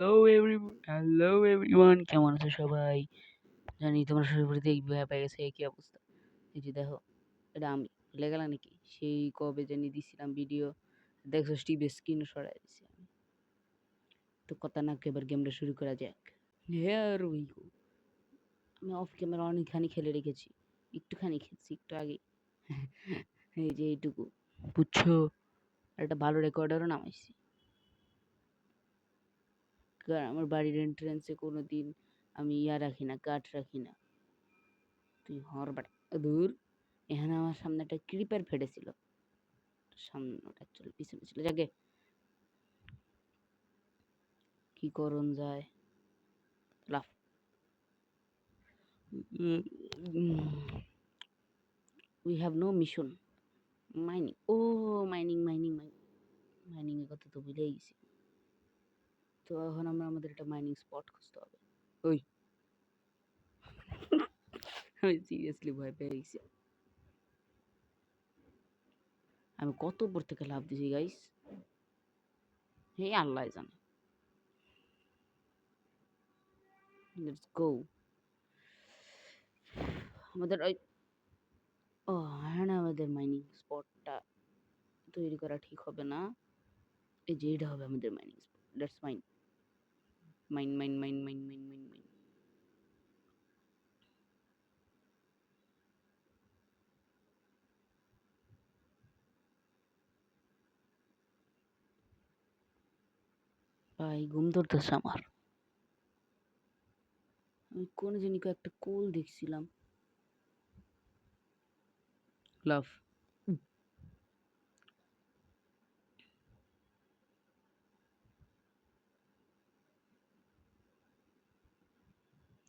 Hello everyone, কেমন আছো সবাই? জানি তোমরা সবাই দেখি ভয় পেয়ে গেছে, কি অবস্থা? এই যে দেখো, এটা আমি ভুলে গেলা নাকি? সেই কবে জানি দিছিলাম ভিডিও, দেখছো স্টিভের স্ক্রিন সরাই দিছি আমি। তো কথা না এবার গেমটা শুরু করা যাক। Here we go. আমি অফ ক্যামেরা অনেকখানি খেলে রেখেছি, একটুখানি খেলছি একটু আগে। এই যে এইটুকু, বুঝছো? আর একটা ভালো রেকর্ডারও নামাইছি, কারণ আমার বাড়ির এন্ট্রান্সে কোনোদিন আমি রাখি না, কাঠ রাখি না। তুই হর বাড়া দূর। এখানে আমার সামনে একটা ক্রিপার ফেটেছিল, সামনে ওটা চলে পিছনে ছিল, যাকে কি করণ যায়। লাফ। We have no mission. Mining, ও মাইনিং মাইনিং মাইনিং মাইনিং এর কথা তো ভুলেই গেছি। তো এখন আমরা আমাদের একটা মাইনিং স্পট খুঁজতে হবে। ওই আমি সিরিয়াসলি ভয় পেয়ে গেছি। আমি কত উপর থেকে লাভ দিছি গাইস, হে আল্লাহ জানে। Let's go. আমাদের ওই হ্যাঁ, আমাদের মাইনিং স্পটটা তৈরি করা ঠিক হবে না। এই যে এটা হবে আমাদের mining spot. Let's mine mine mine mine mine mine mine mine. ভাই ঘুম ধরতেছে আমার। আমি কোন জানি একটা কোল দেখছিলাম। লাভ।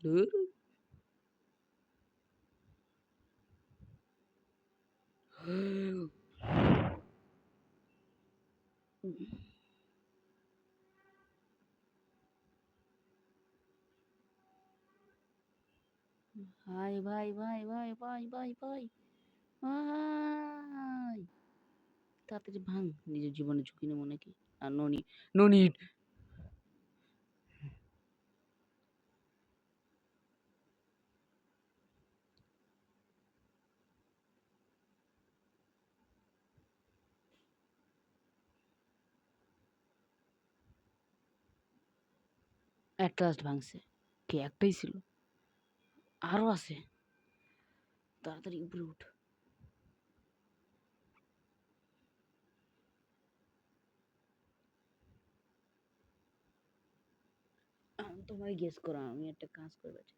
ধুর। ভাই ভাই ভাই ভাই ভাই ভাই ভাই ভাই, তাড়াতাড়ি ভাঙ, নিজের জীবনে ঝুঁকি নেবো নাকি? আর ননি ননি এট লাস্ট ভাঙছে। কে একটাই ছিল? আরো আছে, তাড়াতাড়ি উপরে উঠ। তোমার গেস করো, আমি একটা কাজ করতে চাইছি।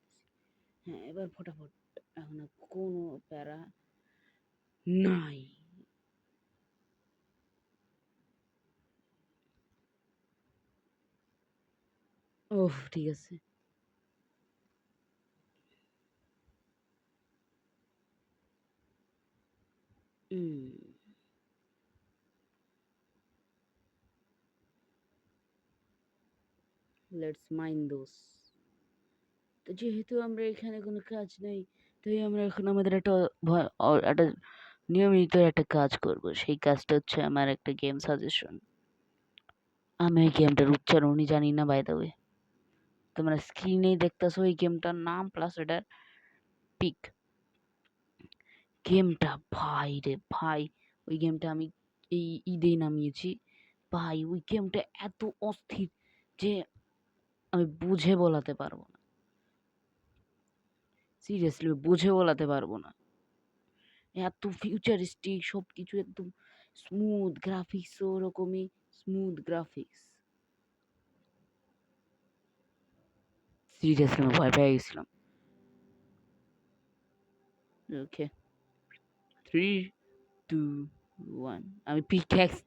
হ্যাঁ, এবার ফটাফট। এখন আর কোনো প্যারা নাই। ওহ ঠিক আছে। লেটস মাইন্ড দোস। তো যেহেতু আমরা এখানে কোনো কাজ নেই, তাই আমরা এখন আমাদের একটা নিয়মিত একটা কাজ করব। সেই কাজটা হচ্ছে আমার একটা গেম সাজেশন। আমি ওই গেমটার উচ্চারণই জানি না, বাই দ্য ওয়ে। তোমরা স্ক্রিনেই দেখতেছো ওই গেমটার নাম প্লাস এটার পিক। গেমটা ভাই রে ভাই, ওই গেমটা আমি এই ঈদেই নামিয়েছি। ভাই ওই গেমটা এত অস্থির যে আমি বুঝে বলাতে পারবো না। সিরিয়াসলি বুঝে বলাতে পারবো না। এত ফিউচারিস্টিক সবকিছু, একদম স্মুথ গ্রাফিক্স, ওরকমই স্মুথ গ্রাফিক্স। সিরিয়াসলি আমি ভয় পেয়ে গেছিলাম। ওকে, 3, 2, 1, আমি পিক্যাক্স।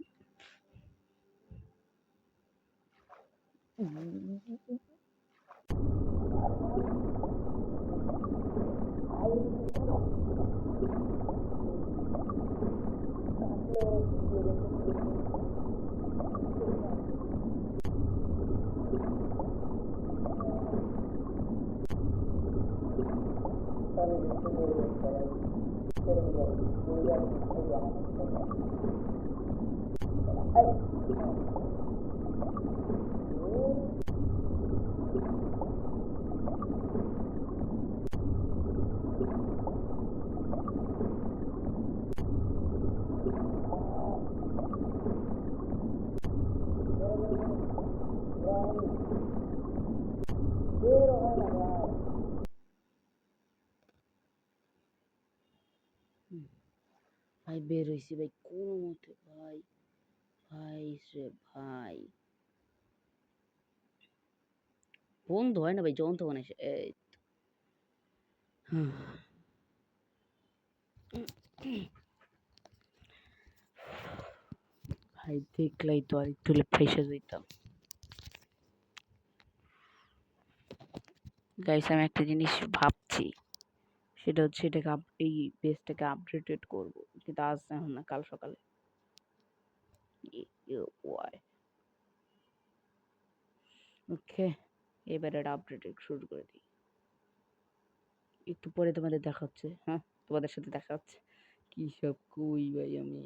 ভাই বের হইছি ভাই কোন মতে ভাই ভাই রে ভাই বন্ধ হয় না ভাই যখন তখন এসে এই ভাই দেখলাই তো আর একটু ফাইসা যাইতাম। গাইস আমি একটা জিনিস ভাবছি, সেটা হচ্ছে এটাকে এই পেজটাকে আপডেটেড করবো, কিন্তু আজ এখন না, কাল সকালে। ওকে, এবার এটা আপডেটেড শুরু করে দিই। একটু পরে তোমাদের দেখা হচ্ছে। হ্যাঁ, তোমাদের সাথে দেখা হচ্ছে। কি সব কই ভাই আমি,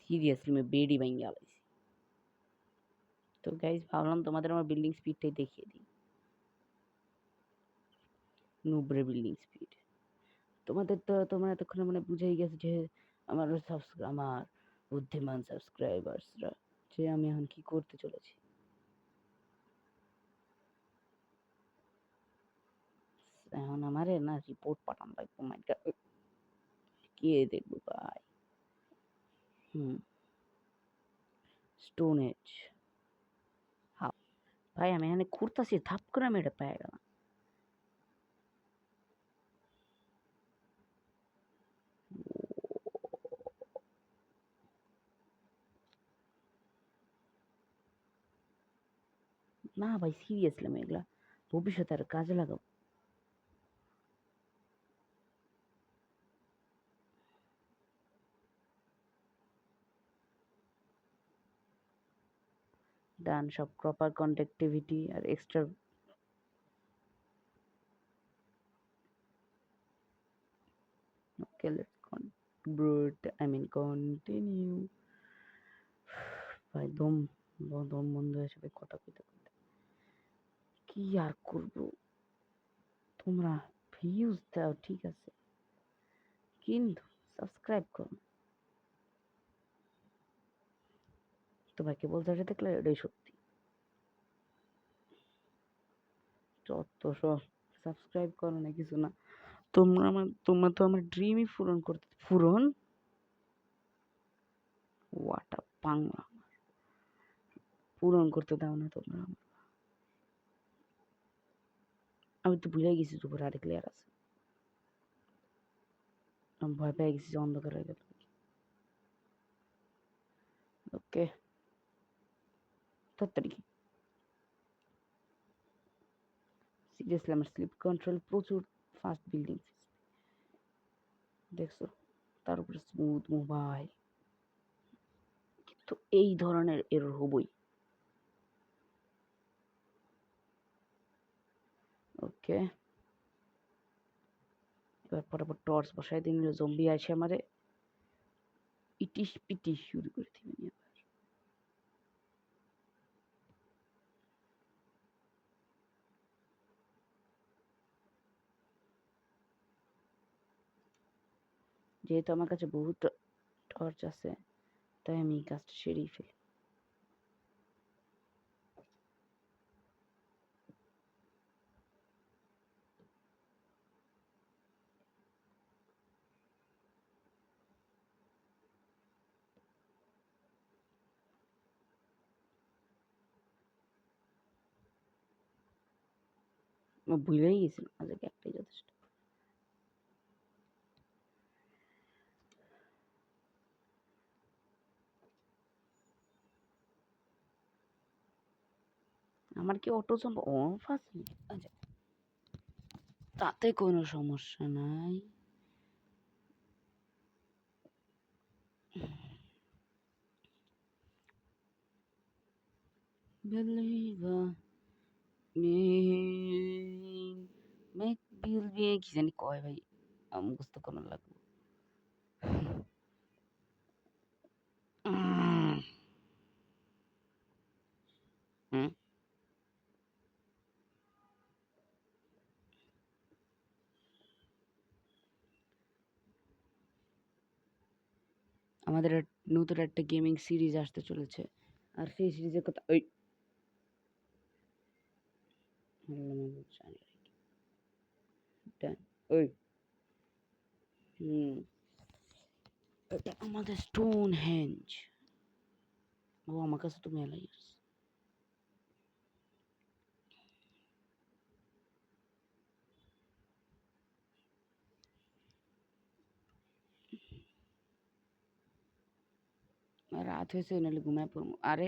সিরিয়াসলি আমি বেডই ভাঙ্গা আলাইছি। তো গাইস ভাবলাম তোমাদের আমার বিল্ডিং স্পিডটাই দেখিয়ে দিই। নুব্রে বিল্ডিং স্পিড তোমাদের তো তোমরা এতক্ষণে মানে বুঝেই গেছে যে আমার আমার বুদ্ধিমান সাবস্ক্রাইবার্সরা যে আমি এখন কি করতে চলেছি। এখন আমারে না রিপোর্ট পাঠান লাগবে, মাই গড কে দেখবো ভাই। স্টোন এজ ভাই আমি এখানে ঘুরতাছি, থাপ করে আমি এটা পেয়ে গেলাম। না ভাই সিরিয়াসলি আমি এগুলা ভবিষ্যতে আর কাজে লাগাবো। ডান, সব প্রপার কন্ডাক্টিভিটি আর এক্সট্রা। Okay let's continue. ভাই দম দম বন্ধ হয়ে যাবে কথা কইতে কইতে। কি আর করব, তোমরা ভিউজ দাও ঠিক আছে, কিন্তু সাবস্ক্রাইব করো। তোমাকে বলতে এটা দেখলে এটাই সত্যি। যত সব সাবস্ক্রাইব করো না কিছু না, তোমরা তো আমার ড্রিমই পূরণ ওয়াটা বাংলা পূরণ করতে দাও না তোমরা আমার। আমি তো ভুলে গেছি উপর আরেক লেয়ার আছে। আমি ভয় পেয়ে গেছি যে অন্ধকার হয়ে গেল। ওকে, তাড়াতাড়ি। সিরিয়াসলি আমার স্লিপ কন্ট্রোল প্রচুর ফাস্ট বিল্ডিং দেখছো, তার উপরে স্মুথ মোবাইল, তো এই ধরনের এরর হবই। ওকে, এবার পরাপর টর্চ বসাই দিন, জম্বি আসে আমারে ইটিস পিটিস শুরু করে দিবেন। যেহেতু আমার কাছে বহুত টর্চ আছে, তাই আমি এই কাজটা সেরেই ফেলি। ভুলেই গেছিলাম আজকে একটাই যথেষ্ট। আমার কি অটো জাম্প অফ আছে? আচ্ছা, তাতে কোনো সমস্যা নাই। কি জানি কয় ভাই, মুখস্থ করার লাগবে। হুম, আমাদের নতুন একটা গেমিং সিরিজ আসতে চলেছে, আর সেই সিরিজের কথা ওই ওই হুম, এটা আমাদের স্টোন হেঞ্জ। ও আমার কাছে তো মেলাই আছে। রাত হয়েছে নাহলে ঘুমায় পড়বো। আরে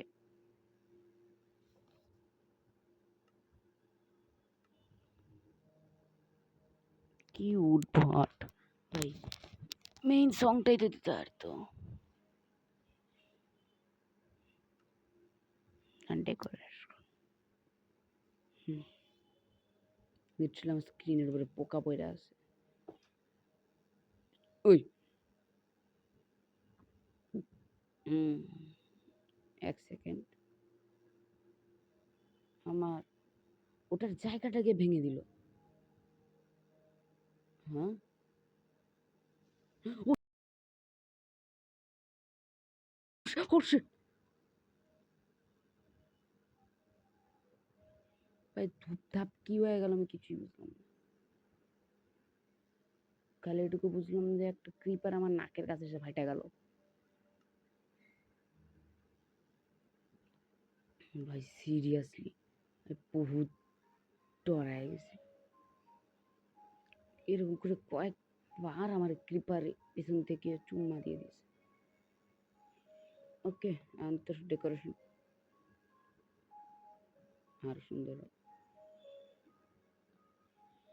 কি উদ্ভট ভাই, মেইন সংটাই তো দিতে পারতো। ডেকোরেশন দেখছিলাম স্ক্রিনের উপরে পোকা পড়ে আছে। ওই হুম, এক সেকেন্ড, আমার ওটার জায়গাটাকে ভেঙে দিল। হ্যাঁ, ভাই ধূপধাপ কি হয়ে গেল আমি কিছুই বুঝলাম না। খালি এটুকু বুঝলাম যে একটা ক্রিপার আমার নাকের কাছে এসে ফাইটা গেল। ভাই সিরিয়াসলি বহুত ডরায় গেছি। এরকম করে কয়েকবার আমার ক্রিপার পেছন থেকে চুম্মা দিয়ে দিয়েছে। ওকে, আন্তর ডেকোরেশন আর সুন্দর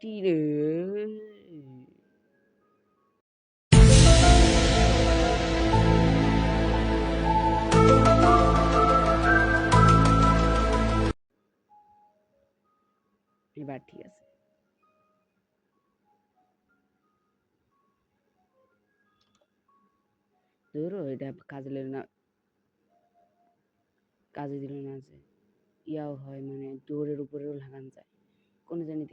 টিরে এবার ঠিক আছে। ধরো এটা কাজে দিল না, কাজে দিল না যে ইয়াও হয় মানে ডোরের উপরেও লাগানো যায় কোনো জানি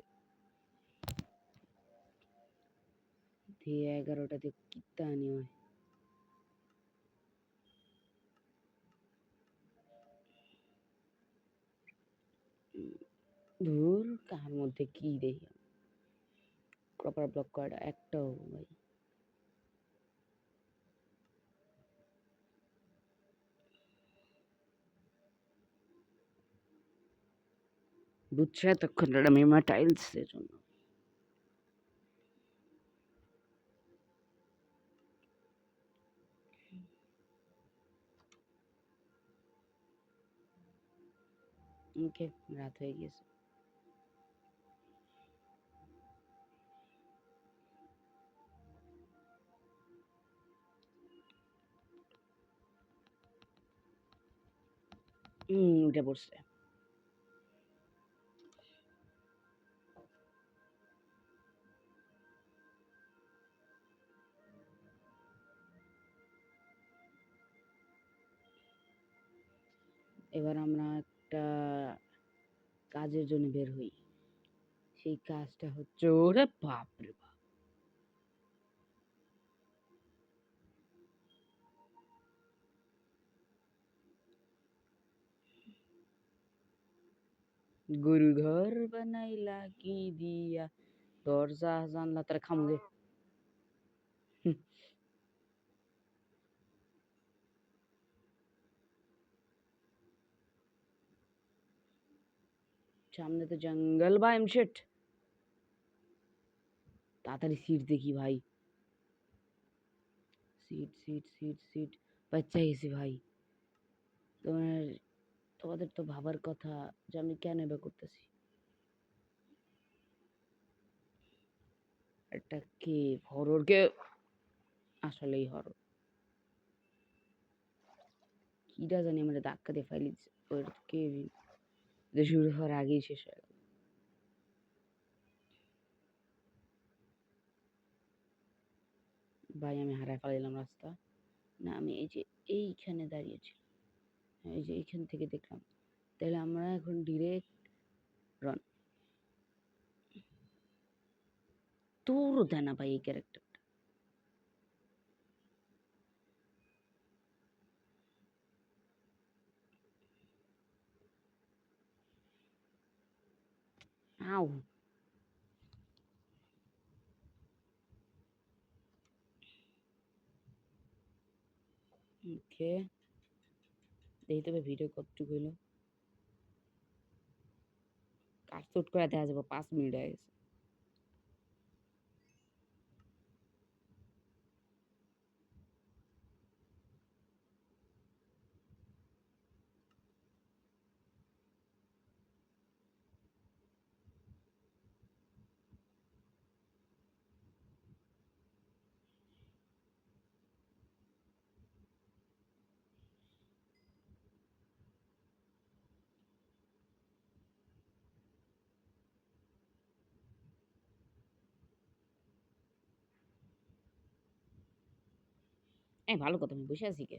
দিয়ে 11টাতে কিত্তা আনি হয়। ধুর কার মধ্যে কি দেখি প্রপার ব্লক করাটা একটাও ভাই। বুঝছে এতক্ষণ এটা মেমা টাইলস এর জন্য। ওকে, রাত হয়ে গেছে। উঠে পড়ছে। এবার আমরা একটা কাজের জন্য বের হই। সেই কাজটা হচ্ছে ওরে বাপ রে বাপ, গরু ঘর বানাইলা কি দিয়া, দরজা জানলা তার খামু দে। সামনে তো জঙ্গল বা এমশেট। তাড়াতাড়ি সিট দেখি ভাই, সিট সিট সিট সিট বাচ্চা গেছি ভাই। তোমার তোমাদের তো ভাবার কথা যে আমি কেন এবার করতেছি। এটা কি হরর কে? আসলেই হরর। কিটা জানি আমরা ধাক্কা দিয়ে ফাইলি দিছে ওর কে শুরু হওয়ার আগেই শেষ হয়ে গেল। ভাই আমি হারায় ফেলাইলাম রাস্তা। না আমি এই যে এইখানে দাঁড়িয়েছি, এই যে এইখান থেকে দেখলাম, তাহলে আমরা এখন ডিরেক্ট রান। তোরও দেয় না ভাই এই ক্যারেক্টার। আউ ওকে, দেখি তবে ভিডিও কতটুকু হইলো। কাটছুট করে দেখা যাবে 5 মিনিট হয়ে গেছে। ভালো কথা, আমি বসে আছি কে?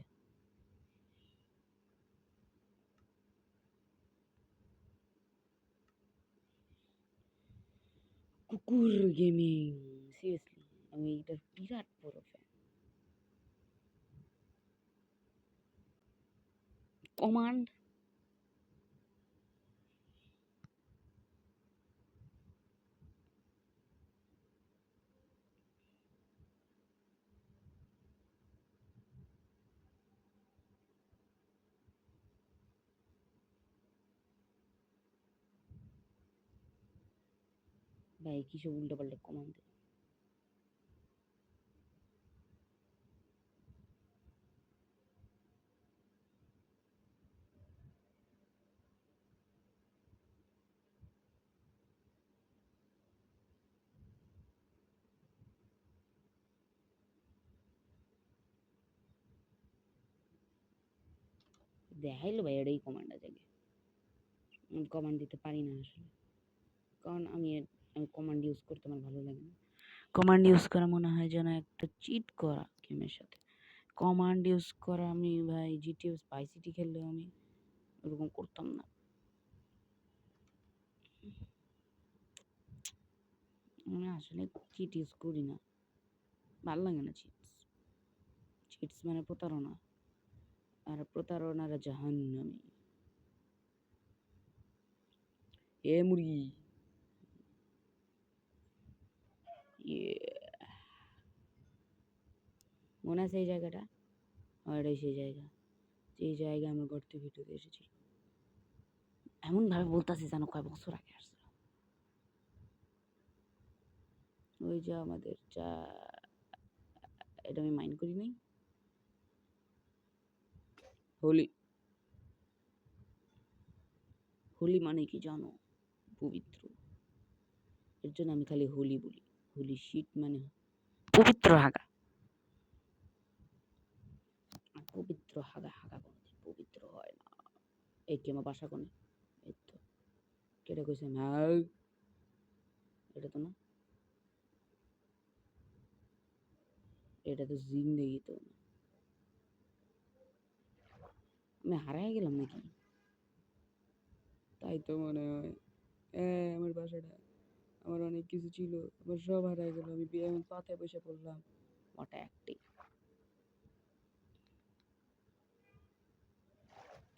কুকুর গেমিং, সিরিয়াসলি আমি এটার বিরাট বড় ফ্যান। কমান্ড ভাই কি সব উল্টো পাল্টা কমান্ড। দেখাইলো ভাই এটাই কমান্ড আছে। কমান্ড দিতে পারি না আসলে, কারণ আমি কমান্ড ইউজ করতে আমার ভালো লাগে না। কমান্ড ইউজ করা মনে হয় যেন একটা চিট করা গেমের সাথে। কমান্ড ইউজ করা আমি ভাই জিটিএ স্পাই সিটি খেললেও আমি ওরকম করতাম না। আমি আসলে চিট ইউজ করি না, ভালো লাগে না চিটস। চিটস মানে প্রতারণা, আর প্রতারণার জাহান্নামী। এ মুরগি, ইয়ে, মনে আছে এই জায়গাটা? এটাই সেই জায়গা, যেই জায়গায় আমরা গর্তে ভিডিওতে এসেছি। এমন ভাবে বলতাছি যেন কয় বছর আগে আসছে। ওই যে আমাদের চা, এটা আমি মাইন্ড করি নাই। হোলি, হোলি মানে কি জানো? পবিত্র। এর জন্য আমি খালি হোলি বলি। হোলি শিট মানে পবিত্র হাগা। আর পবিত্র হাগা হাগা কোনোদিন পবিত্র হয় না। এই কি আমার বাসা কোনে? এই তো কেটে কইছে না, এটা তো না, এটা তো জিন্দেগি তো না। আমি হারাই গেলাম নাকি? তাই তো মনে হয়। আমার বাসাটা, আমার অনেক কিছু ছিল, আমার সব হারাই গেল। আমি এখন পাথায় বসে পড়লাম। ওটা একটাই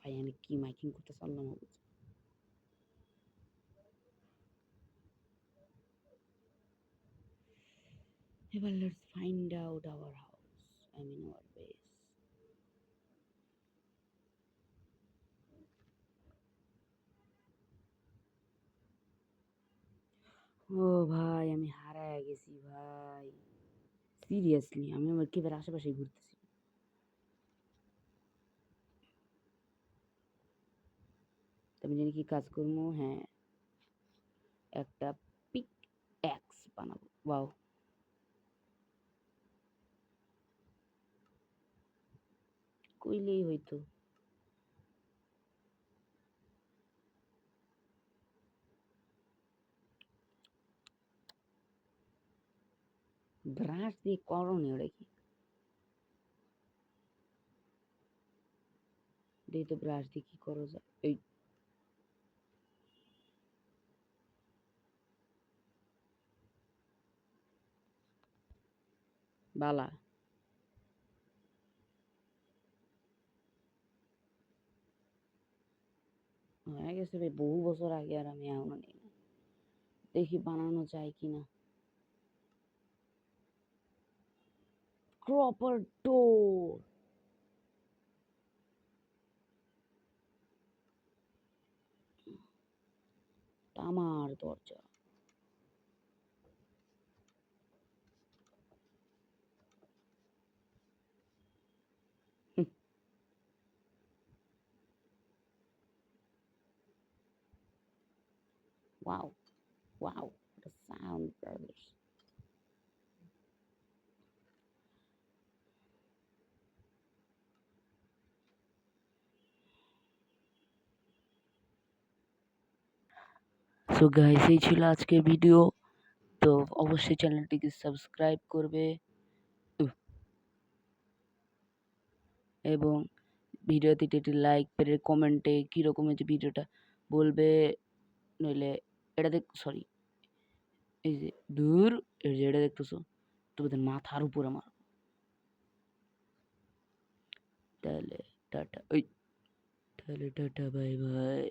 ভাই, আমি কি মাইকিং করতে চাললাম অবুঝ। এবার let's find out our house, I mean our base. ও ভাই, আমি হারায় গেছি ভাই, সিরিয়াসলি। আমি আমার কেবের আশেপাশে ঘুরতেছি। আমি জানি কি কাজ করবো। হ্যাঁ, একটা পিক এক্স বানাবো। ওয়াও, কইলেই হইতো। ব্রাশ দিয়ে করণে ওটা কি? দেখি তো ব্রাশ দিয়ে কি করো যায়। এই বালা হয়ে গেছে ভাই, বহু বছর আগে, আর আমি এখনো নেই না। দেখি বানানো যায় কিনা। প্রপার ডোর, আমার দরজা। Wow, wow, what a sound, brothers. So guys, এই ছিল আজকের ভিডিও। তো অবশ্যই চ্যানেলটিকে সাবস্ক্রাইব করবে এবং ভিডিওতে একটি লাইক করে কমেন্টে কীরকম হয়েছে ভিডিওটা বলবে। নইলে এটা সরি, এই যে দূর, এই যে এটা দেখতেছো তোমাদের মাথার উপর আমার। তাহলে টাটা, ওই তাহলে টাটা, বাই বাই।